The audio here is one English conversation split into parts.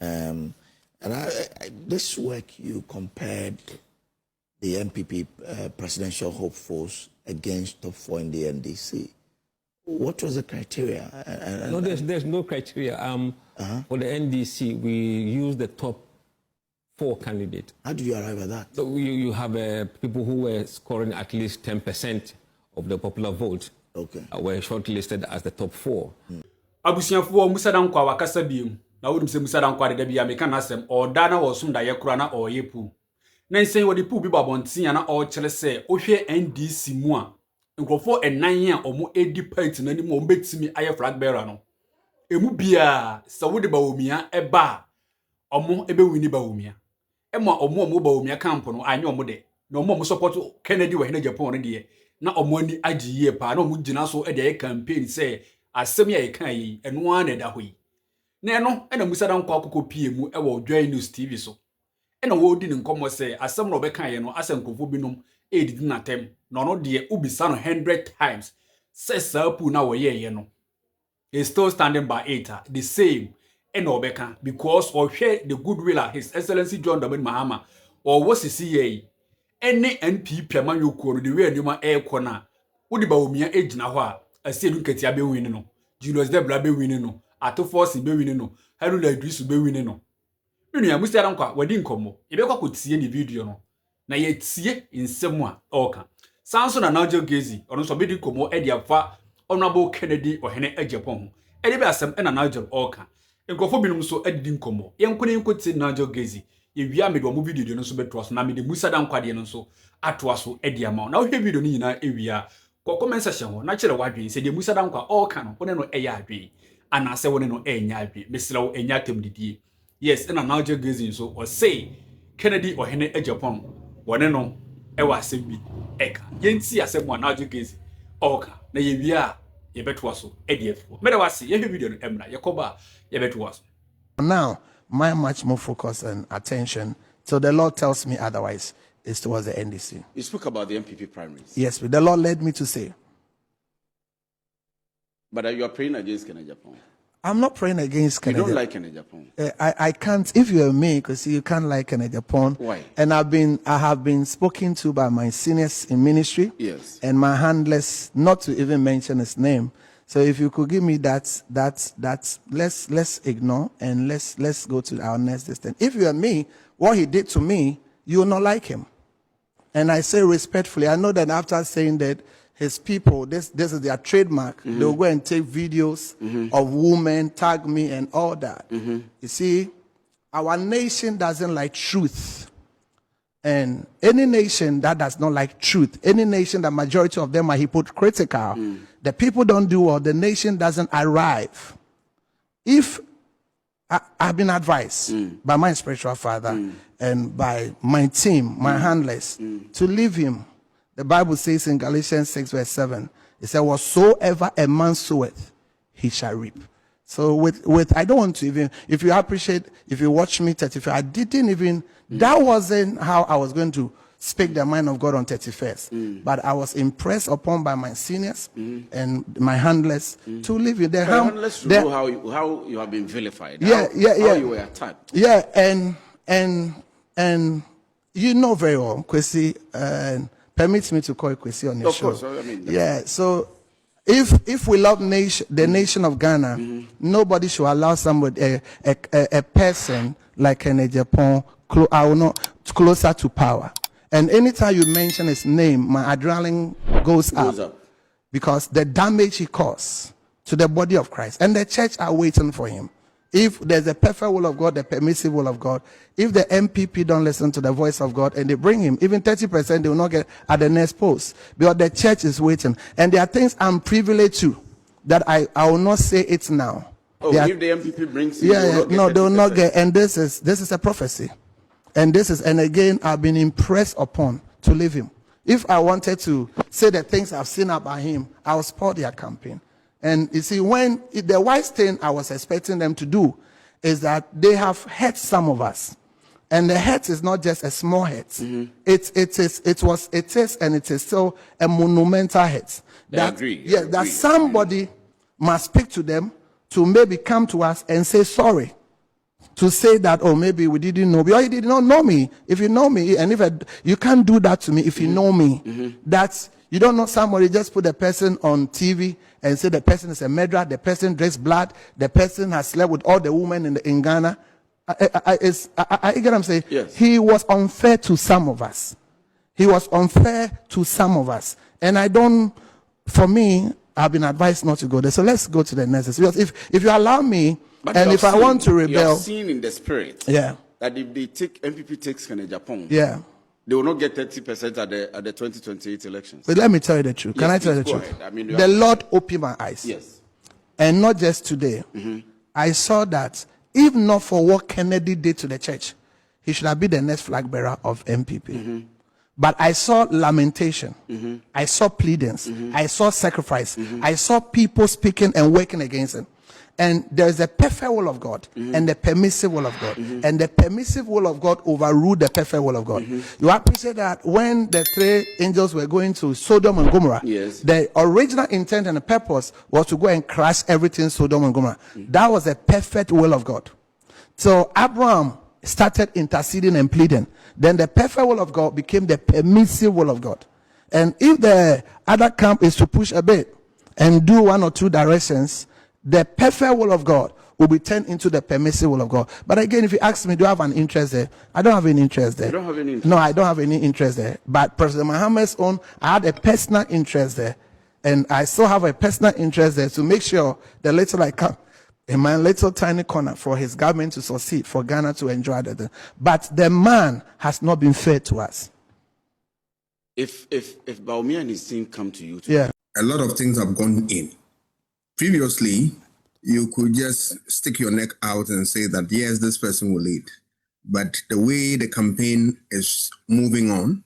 Musah. And this work you compared the NPP presidential hopefuls against top 4 in the NDC. What was the criteria? No, there's no criteria. For the NDC, we use the top 4 candidates. How do you arrive at that? So you have people who were scoring at least 10% of the popular vote. Okay. Were shortlisted as the top 4. Abusianfo Musah Danquah wakasa biem. Na wodum se Musah Danquah de bia meka na asem o da na wo som da ye kura na o ye pu. Na nsen wo de pu bi babontia na o kyele se ohwe NDC mu a nkrofo enan a omo edi party na ni mo betimi aye flag bearer no. Emu bia se wo de bawomia eba omo ebe wini bawomia. Ema omo bawomia camp no anya omo de. Na omo support Kennedy wa hene Japan no de. Na omo ani agiye pa na omo gina so e de campaign se asem ya yekan yi eno an da hoyi. Na eno na Musah Danquah akoko pie mu e wo Joy News TV so. Ena wo di nkomo se asem no bekan ye no asenkofo binom edidi na tem no no de ubisa no 100 times se sapu na wo ye no. Is still standing by it the same ena obeka because or share the goodwill of His Excellency John Dramani Mahama or what sisi ye any NPP amanyokuo no the way anima e kona wodi bawomia ejina ho a asienu nketia be win no Julius Debra be win no Ato Force be win no Haruna Idrisu be win no Nua Musah Danquah wadi nkomo ebekwa kotie ni video no na ye tie nsem a oka sanso na Nigel Gezi ono so be di nkomo e dia fa Honorable Kennedy ohene Japan ho e be asem e na Nigel oka nkofo binum so adidi nkomo yenkone nkotie Nigel Gezi ye wia me do mo video no so beto so na me de Musah Danquah de no so atoa so e dia ma na wo hwe video no nyina e wia ko comment section ho na kire wadwen se de Musah Danquah oka no wone no e ya adwen ana se wone no e nya adwen mesira wo enya tem didie yes ina Nigel Gezi so o say Kennedy ohene Japan wone no e wa asem bi eka yenti asem wa Nigel Gezi oka na ye wia ye beto so e de afo me da wase ye hwe video no emra ye koba ye beto so. Now my much more focus and attention till the Lord tells me otherwise is towards the NDC. You spoke about the NPP primaries. Yes, but the Lord led me to say. But you are praying against Kennedy Japan. I'm not praying against Kennedy. You don't like Kennedy Japan. I can't. If you're me, because you can't like Kennedy Japan. Why? And I have been spoken to by my seniors in ministry. Yes. And my handlers, not to even mention his name. So if you could give me that let's ignore and let's go to our next distance. If you are me, what he did to me, you will not like him. And I say respectfully, I know that after saying that his people, this is their trademark, they'll go and take videos of women, tag me and all that. You see, our nation doesn't like truth. And any nation that does not like truth, any nation that majority of them are hypocritical, the people don't do well, the nation doesn't arrive. If I've been advised by my spiritual father and by my team, my handlers, to leave him. The Bible says in Galatians 6 verse 7, it says, whatsoever a man soweth, he shall reap. So with I don't want to even, if you appreciate, if you watch me 35, I didn't even, that wasn't how I was going to speak the mind of God on 31st. But I was impressed upon by my seniors and my handlers to leave you. The handlers know how you have been vilified. Yeah, how you were attacked. Yeah, and you know very well, Kwesi, permits me to call Kwesi on your show. Of course, I mean. Yeah, so if we love the nation of Ghana, nobody should allow somebody, a person like Kennedy Japan, closer to power. And anytime you mention his name, my adrenaline goes up. Because the damage he caused to the body of Christ. And the church are waiting for him. If there's a perfect will of God, the permissive will of God, if the MPP don't listen to the voice of God and they bring him, even 30% they will not get at the next post. Because the church is waiting. And there are things I'm privileged to that I will not say it now. Oh, if the MPP brings him, they will not get, and this is a prophecy. And again, I've been impressed upon to leave him. If I wanted to say the things I've seen about him, I will spoil their campaign. And you see, the wise thing I was expecting them to do is that they have hurt some of us. And the hurt is not just a small hurt. It is, and it is still a monumental hurt. I agree. That somebody must speak to them to maybe come to us and say sorry. to say that, oh, maybe we didn't know me, or you did not know me. If you know me, and you can't do that to me if you know me. That's, you don't know somebody, just put the person on TV and say the person is a murderer, the person drinks blood, the person has slept with all the women in Ghana. I get what I'm saying? Yes. He was unfair to some of us. He was unfair to some of us. And for me, I've been advised not to go there. So let's go to the next. Because if you allow me, But and you if have I want to you rebel, have seen in the spirit yeah, that if they take NPP takes Kenya Japan, yeah. they will not get 30% at the 2028 elections. But let me tell you the truth. Can Yes, I tell you the please, go truth? ahead. I mean, you The have- Lord opened my eyes. Yes. And not just today. I saw that if not for what Kennedy did to the church, he should have been the next flag bearer of MPP. But I saw lamentation. I saw pleadings. I saw sacrifice. I saw people speaking and working against him. And there's a perfect will of God and the permissive will of God. And the permissive will of God overruled the perfect will of God. You appreciate that when the three angels were going to Sodom and Gomorrah, Yes. the original intent and the purpose was to go and crash everything Sodom and Gomorrah. That was the perfect will of God. So Abraham started interceding and pleading. Then the perfect will of God became the permissive will of God. And if the other camp is to push a bit and do one or two directions, the perfect will of God will be turned into the permissive will of God. But again, if you ask me, do I have an interest there? I don't have any interest there. You don't have any interest? No, I don't have any interest there. But President Muhammad's own, I had a personal interest there. And I still have a personal interest there to make sure the little I can, in my little tiny corner, for his government to succeed, for Ghana to enjoy that. But the man has not been fair to us. If Baumia and his team come to you, Yeah. A lot of things have gone in. Previously, you could just stick your neck out and say that, yes, this person will lead. But the way the campaign is moving on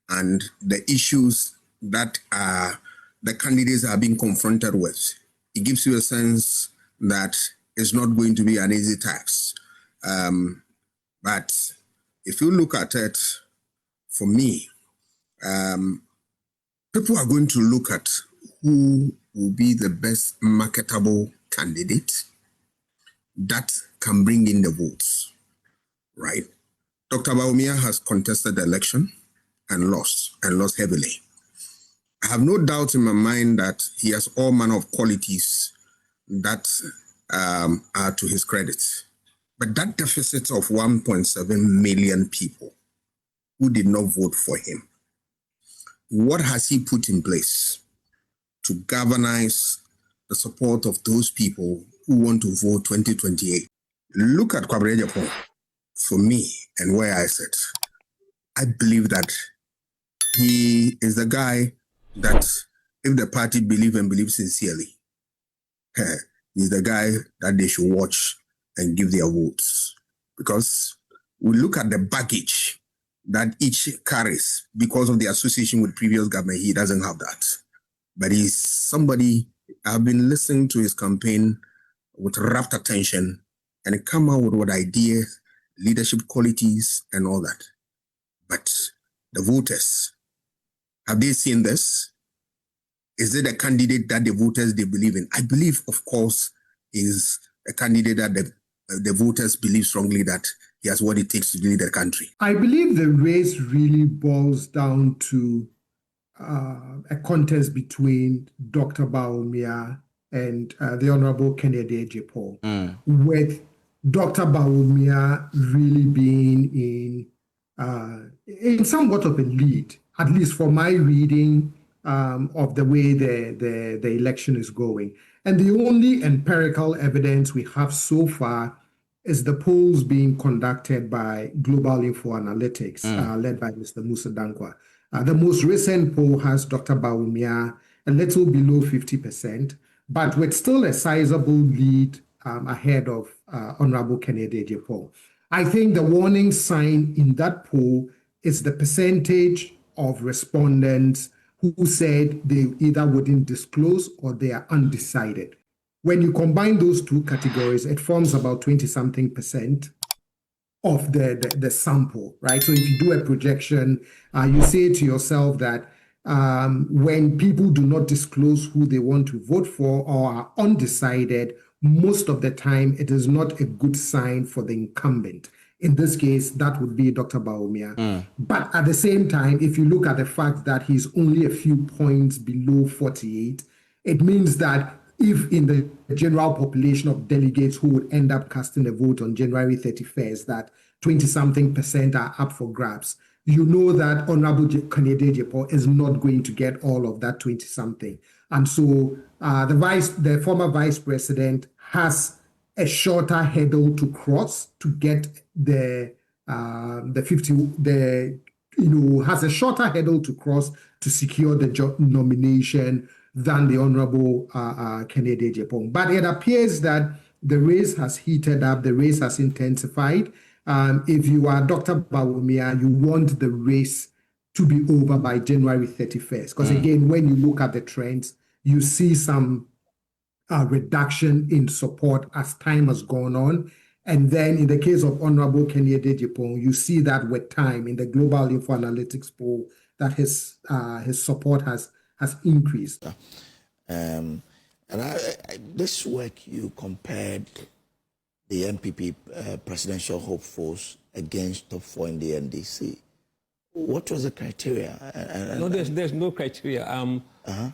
and the issues that the candidates are being confronted with, it gives you a sense that it's not going to be an easy task. But if you look at it, for me, people are going to look at who will be the best marketable candidate that can bring in the votes, right? Dr. Baumia has contested the election and lost heavily. I have no doubt in my mind that he has all manner of qualities that are to his credit. But that deficit of 1.7 million people who did not vote for him, what has he put in place to galvanize the support of those people who want to vote 2028? Look at Kwabena Japan. For me, and where I sit, I believe that he is the guy that, if the party believes sincerely, he's the guy that they should watch and give their votes. Because we look at the baggage that each carries because of the association with previous government. He doesn't have that. But he's somebody, I've been listening to his campaign with rapt attention and come out with what ideas, leadership qualities, and all that. But the voters, have they seen this? Is it a candidate that the voters they believe in? I believe, of course, is a candidate that the voters believe strongly that he has what it takes to lead the country. I believe the race really boils down to a contest between Dr. Baumia and the Honorable Kennedy Ejiofor, with Dr. Baumia really being in somewhat of a lead, at least for my reading of the way the election is going. And the only empirical evidence we have so far is the polls being conducted by Global Info Analytics, led by Mr. Musah Danquah. The most recent poll has Dr. Baumia a little below 50%, but with still a sizable lead ahead of Honorable Kennedy Ejiofor. I think the warning sign in that poll is the percentage of respondents who said they either wouldn't disclose or they are undecided. When you combine those two categories, it forms about 20-something% of the sample, right? So if you do a projection, you say to yourself that when people do not disclose who they want to vote for or are undecided, most of the time it is not a good sign for the incumbent. In this case, that would be Dr. Bawumia. But at the same time, if you look at the fact that he's only a few points below 48, it means that if in the general population of delegates who would end up casting a vote on January 31st, that 20-something% are up for grabs, you know that Honorable Kennedy Agyapong is not going to get all of that 20-something. And so the former vice president has a shorter hurdle to cross to get the 50, has a shorter hurdle to cross to secure the nomination than the Honorable Kennedy Agyapong. But it appears that the race has heated up, the race has intensified. If you are Dr. Bawumia, you want the race to be over by January 31st. Because again, when you look at the trends, you see some reduction in support as time has gone on. And then in the case of Honorable Kennedy Agyapong, you see that with time in the Global Info Analytics poll that his support has increased. And this work you compared the NPP presidential hopefuls against top 4 in the NDC. What was the criteria? No, there's no criteria.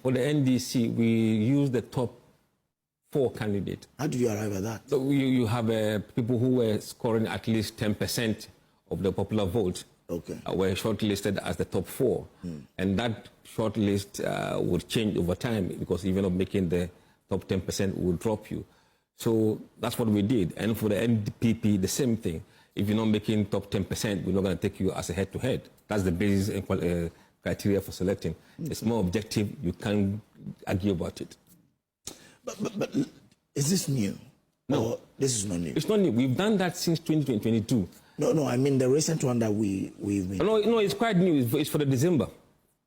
For the NDC, we use the top 4 candidates. How do you arrive at that? So you have people who were scoring at least 10% of the popular vote. Okay. Were shortlisted as the top 4. And that shortlist would change over time because even of making the top 10% would drop you. So that's what we did. And for the NPP, the same thing. If you're not making top 10%, we're not going to take you as a head-to-head. That's the basis and criteria for selecting. It's more objective. You can't argue about it. But is this new? No. Or this is not new? It's not new. We've done that since 2022. No, I mean the recent one that we've been... No, it's quite new. It's for the December.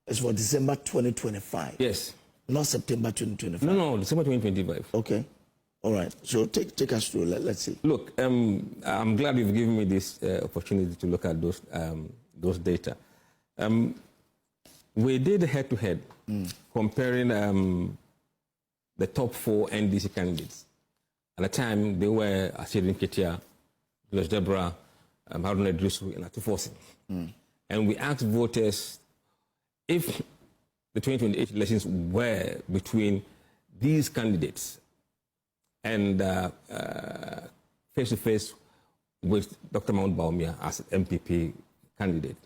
It's for December 2025? Yes. Not September 2025? No, December 2025. Okay. All right. So take us through. Let's see. Look, I'm glad you've given me this opportunity to look at those data. We did head-to-head comparing the top 4 NDC candidates. At the time, they were Asirin Ketia, Julius Deborah, Haruna Idrisu, and Atufosin. And we asked voters if the 2028 elections were between these candidates and face-to-face with Dr. Mahmoud Bawumia as MPP candidate,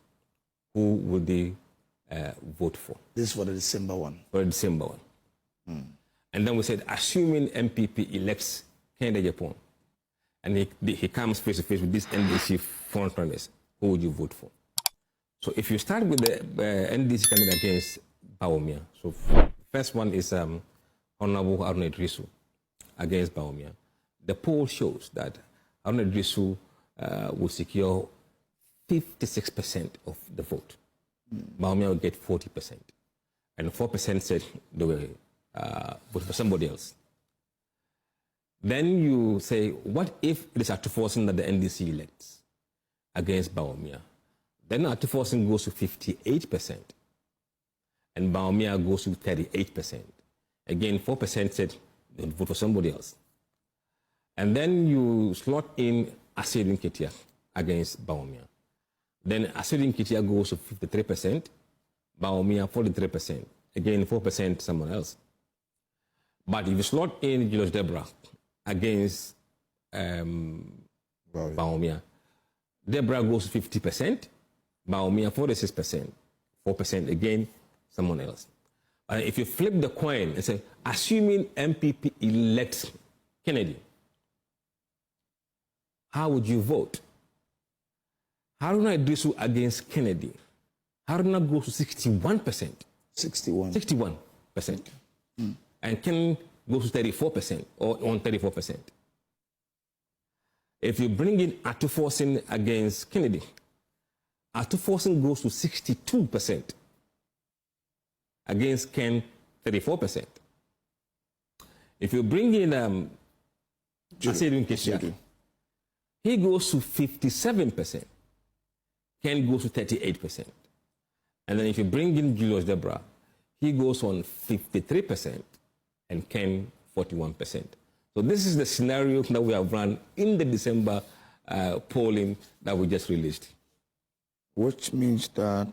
who would they vote for? This is for the December one? For the December one. And then we said, assuming MPP elects Kennedy Agyapong, and he comes face-to-face with this NDC frontrunners, who would you vote for? So if you start with the NDC candidate against Bawumia, so first one is Honorable Haruna Idrisu against Bawumia. The poll shows that Haruna Idrisu will secure 56% of the vote. Bawumia will get 40%. And 4% said they will vote for somebody else. Then you say, what if it is Atufosin that the NDC elects against Bawumia? Then Atufosin goes to 58%, and Bawumia goes to 38%. Again, 4% said they'll vote for somebody else. And then you slot in Asirin Ketia against Bawumia. Then Asirin Ketia goes to 53%, Bawumia 43%. Again, 4% someone else. But if you slot in Julius Deborah against Bawumia, Deborah goes to 50%, Bawumia 46%, 4% again, someone else. If you flip the coin and say, assuming MPP elects Kennedy, how would you vote? Haruna Idrisu against Kennedy. Haruna goes to 61%. 61%. And Ken goes to 34%, or on 34%. If you bring in Atufosin against Kennedy, Atufosin goes to 62%. Against Ken, 34%. If you bring in Asirin Ketia, he goes to 57%. Ken goes to 38%. And then if you bring in Julius Deborah, he goes on 53%, and Ken 41%. So this is the scenario that we have run in the December polling that we just released. Which means that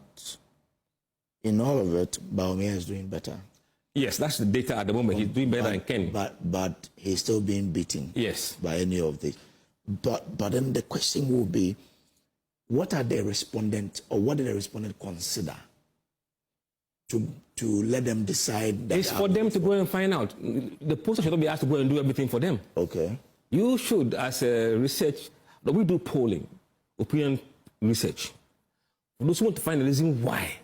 in all of it, Bawumia is doing better. Yes, that's the data at the moment. He's doing better than Ken. But he's still being beaten. Yes. By any of this. But then the question will be, what are the respondents, or what did the respondent consider to let them decide that? It's for them to go and find out. The poster should not be asked to go and do everything for them. Okay. You should, as a research, that we do polling, opinion research. For those who want to find the reason why,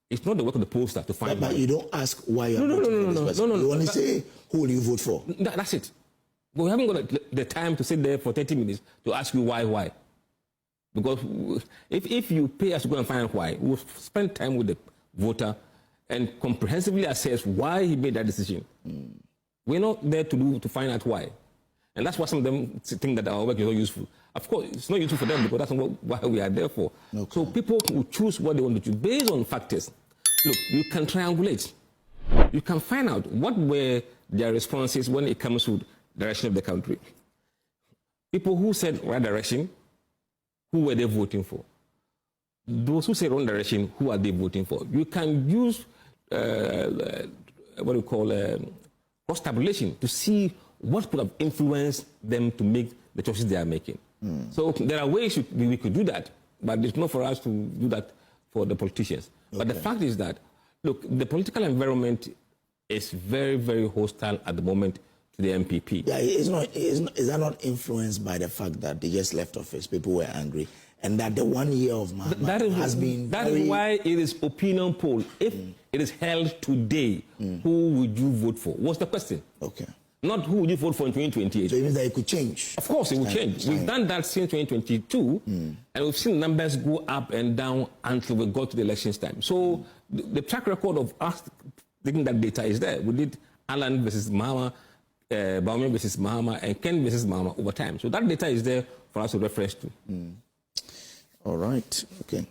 it's not the work of the pollster to find. But you don't ask why you're no. You only say, who will you vote for? That's it. But we haven't got the time to sit there for 30 minutes to ask you why. Because if you pay us to go and find out why, we'll spend time with the voter and comprehensively assess why he made that decision. We're not there to find out why. And that's why some of them think that our work is not useful. Of course, it's not useful for them because that's not what we are there for. Okay. So people will choose what they want to choose based on factors. Look, you can triangulate. You can find out what were their responses when it comes to the direction of the country. People who said right direction, who were they voting for? Those who say wrong direction, who are they voting for? You can use what we call cross-tabulation to see what could have influenced them to make the choices they are making. So there are ways we could do that, but it's not for us to do that for the politicians. Okay. But the fact is that, look, the political environment is very, very hostile at the moment to the NPP. Yeah, is that not influenced by the fact that they just left office, people were angry, and that the 1 year of Mahama has been That is why it is opinion poll. If it is held today, who would you vote for? What's the question? Okay. Not who would you vote for in 2028. So it means that it could change. Of course, it will change. We've done that since 2022, and we've seen numbers go up and down until we got to the elections time. So the track record of us taking that data is there. We did Alan versus Mahama, Bawumia versus Mahama, and Ken versus Mahama over time. So that data is there for us to reference to. All right. Okay.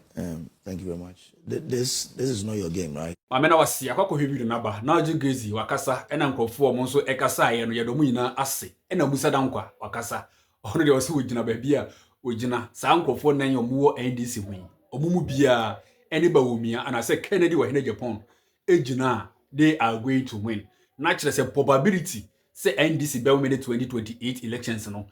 Thank you very much. This is not your game, right? Amena wasi akwa hwebi na ba na oje gezi wakasa ena nkrofo mo nso ekasa ye no yedomu nyina ase ena Musah Danquah wakasa ono de wasi wogina ba bia wogina sa nkrofo nan yomuwo NDC hu omumu bia ene Bawumia and I say Kennedy wa hene Japan ejina they are going to win. Naturally say probability say NDC be win the 2028 elections no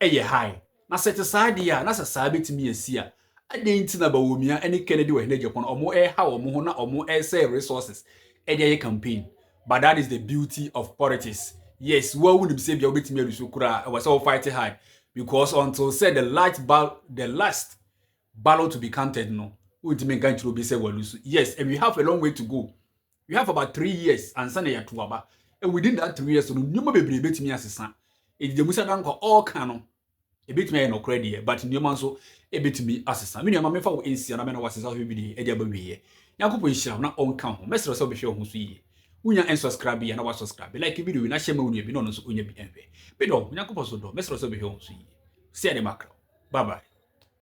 eye high. Na set aside ya na sa betimi asia adenti na Bawumia any Kennedy wa hene Japan omo ha omo ho na omo say resources e campaign. But that is the beauty of politics. Yes, we wouldn't say bia betimi alusu kura was all fighting hard because until say the last ballot to be counted no ultimate ganchiro be say walusu. Yes, and we have a long way to go. We have about 3 years and Sunday ya tuaba. And within that 3 years, so nyuma bebre betimi asesa. E de Musah Danquah all canon. E betimi no credit, but nyuma so e betimi asesa. Me nyuma mefa wo ensia na me na wasesa ho bi de e de abawiye. Yakopo nhira na onka ho. Mesro so be hwe ho so yi. Unya unsubscribe ya na wa subscribe. Like video na share ma wonu bi no so onya bi enwe. Be do Yakopo so do. Mesro so be hwe ho so yi. See ya de makro. Bye bye.